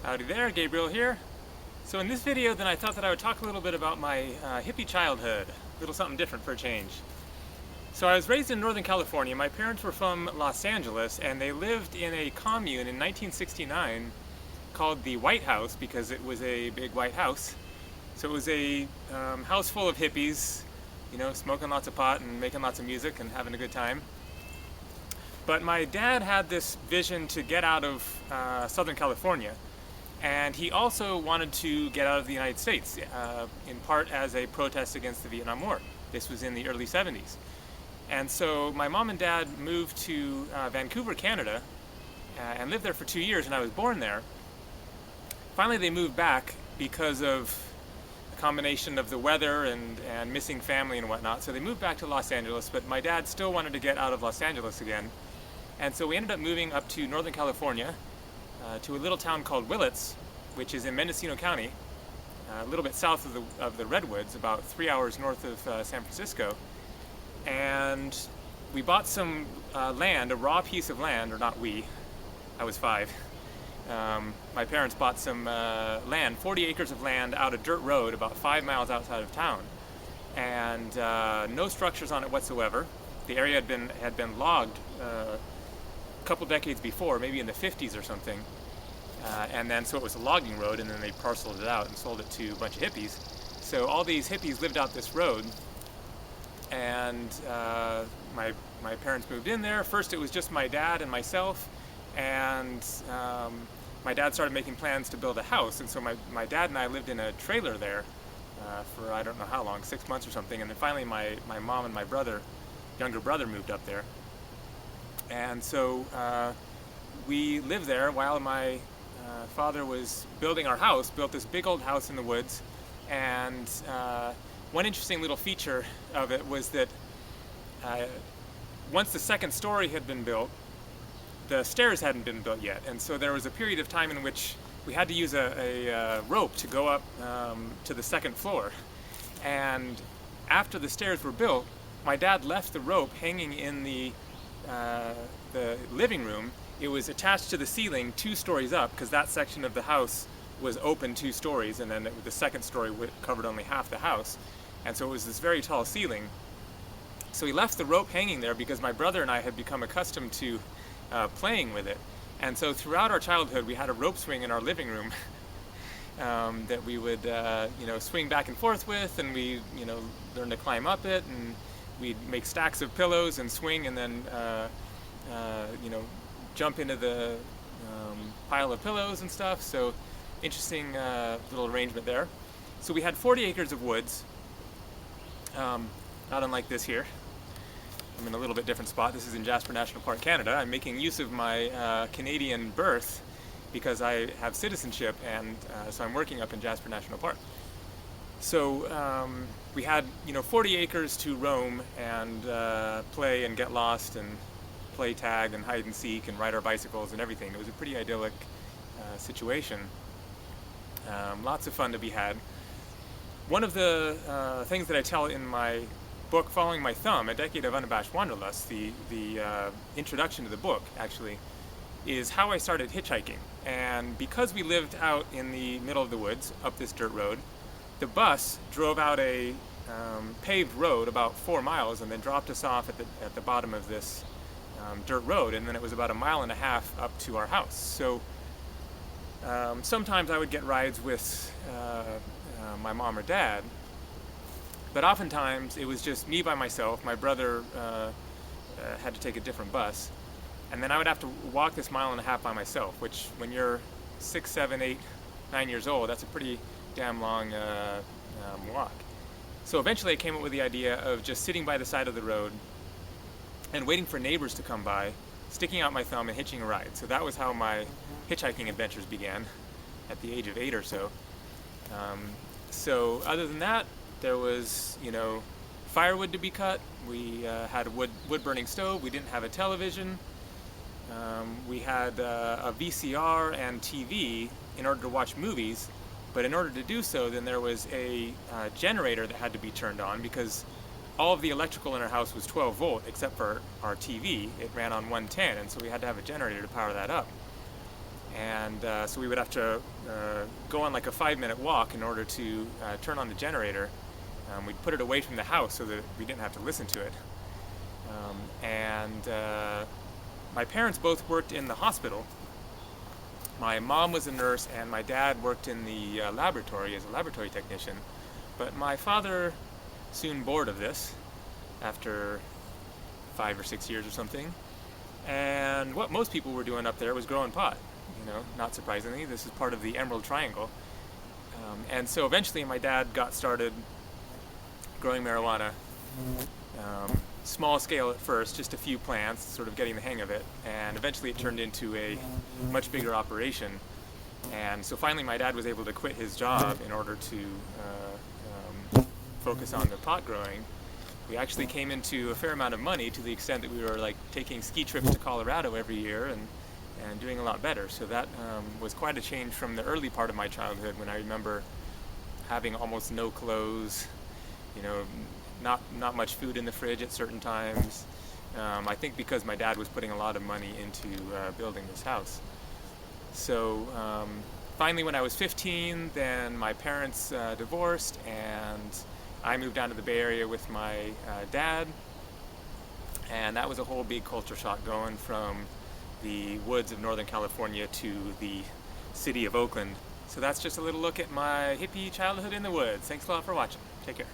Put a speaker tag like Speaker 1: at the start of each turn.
Speaker 1: Howdy there, Gabriel here. So in this video then I thought that I would talk a little bit about my hippie childhood, a little something different for a change. So I was raised in Northern California. My parents were from Los Angeles and they lived in a commune in 1969 called the White House because it was a big white house. So it was a house full of hippies, you know, smoking lots of pot and making lots of music and having a good time. But my dad had this vision to get out of Southern California. And he also wanted to get out of the United States, in part as a protest against the Vietnam War. This was in the early 70s. And so my mom and dad moved to Vancouver, Canada, and lived there for 2 years, and I was born there. Finally, they moved back because of a combination of the weather and missing family and whatnot. So they moved back to Los Angeles, but my dad still wanted to get out of Los Angeles again. And so we ended up moving up to Northern California, to a little town called Willits, which is in Mendocino County, a little bit south of the Redwoods, about 3 hours north of San Francisco. And we bought some land, a raw piece of land, or not we, I was 5. My parents bought some land, 40 acres of land out a dirt road about 5 miles outside of town. And no structures on it whatsoever. The area had been logged a couple decades before, maybe in the 50s or something. And then so it was a logging road, and then they parceled it out and sold it to a bunch of hippies. So all these hippies lived out this road, and my parents moved in there. First it was just my dad and myself, and my dad started making plans to build a house, and so my dad and I lived in a trailer there for I don't know how long, 6 months or something, and then finally my mom and my younger brother moved up there. And so we lived there while my father was building our house, built this big old house in the woods. And one interesting little feature of it was that once the second story had been built, the stairs hadn't been built yet. And so there was a period of time in which we had to use a rope to go up to the second floor. And after the stairs were built, my dad left the rope hanging in the living room. It was attached to the ceiling 2 stories up, because that section of the house was open 2 stories, and then the second story covered only half the house. And so it was this very tall ceiling. So he left the rope hanging there because my brother and I had become accustomed to playing with it. And so throughout our childhood we had a rope swing in our living room that we would swing back and forth with, and we learned to climb up it, and we'd make stacks of pillows and swing, and then jump into the pile of pillows and stuff. So interesting little arrangement there. So we had 40 acres of woods, not unlike this here. I'm in a little bit different spot. This is in Jasper National Park, Canada. I'm making use of my Canadian birth because I have citizenship, and so I'm working up in Jasper National Park. So we had 40 acres to roam and play and get lost and play tag and hide and seek and ride our bicycles and everything. It was a pretty idyllic situation. Lots of fun to be had. One of the things that I tell in my book, Following My Thumb, A Decade of Unabashed Wanderlust, the introduction to the book actually, is how I started hitchhiking. And because we lived out in the middle of the woods, up this dirt road, the bus drove out a paved road about 4 miles and then dropped us off at the bottom of this dirt road, and then it was about 1.5 miles up to our house. So sometimes I would get rides with my mom or dad, but oftentimes it was just me by myself. My brother had to take a different bus, and then I would have to walk this 1.5 miles by myself, which when you're 6, 7, 8, 9 years old, that's a pretty damn long walk. So eventually I came up with the idea of just sitting by the side of the road and waiting for neighbors to come by, sticking out my thumb and hitching a ride. So that was how my hitchhiking adventures began at the age of 8 or so. So other than that, there was, firewood to be cut. We had a wood burning stove. We didn't have a television. We had a VCR and TV in order to watch movies, but in order to do so, then there was a generator that had to be turned on, because all of the electrical in our house was 12 volt except for our TV. It ran on 110, and so we had to have a generator to power that up. And so we would have to go on like a 5-minute walk in order to turn on the generator. We'd put it away from the house so that we didn't have to listen to it. My parents both worked in the hospital. My mom was a nurse and my dad worked in the laboratory as a laboratory technician. But my father soon bored of this after 5 or 6 years or something. And what most people were doing up there was growing pot. You know, not surprisingly, this is part of the Emerald Triangle. And so eventually my dad got started growing marijuana, small scale at first, just a few plants, sort of getting the hang of it, and eventually it turned into a much bigger operation. And so finally my dad was able to quit his job in order to focus on the pot growing. We actually came into a fair amount of money, to the extent that we were like taking ski trips to Colorado every year and doing a lot better. So that was quite a change from the early part of my childhood, when I remember having almost no clothes, you know, not much food in the fridge at certain times. I think because my dad was putting a lot of money into building this house. So finally when I was 15, then my parents divorced and I moved down to the Bay Area with my dad. And that was a whole big culture shock, going from the woods of Northern California to the city of Oakland. So that's just a little look at my hippie childhood in the woods. Thanks a lot for watching. Take care.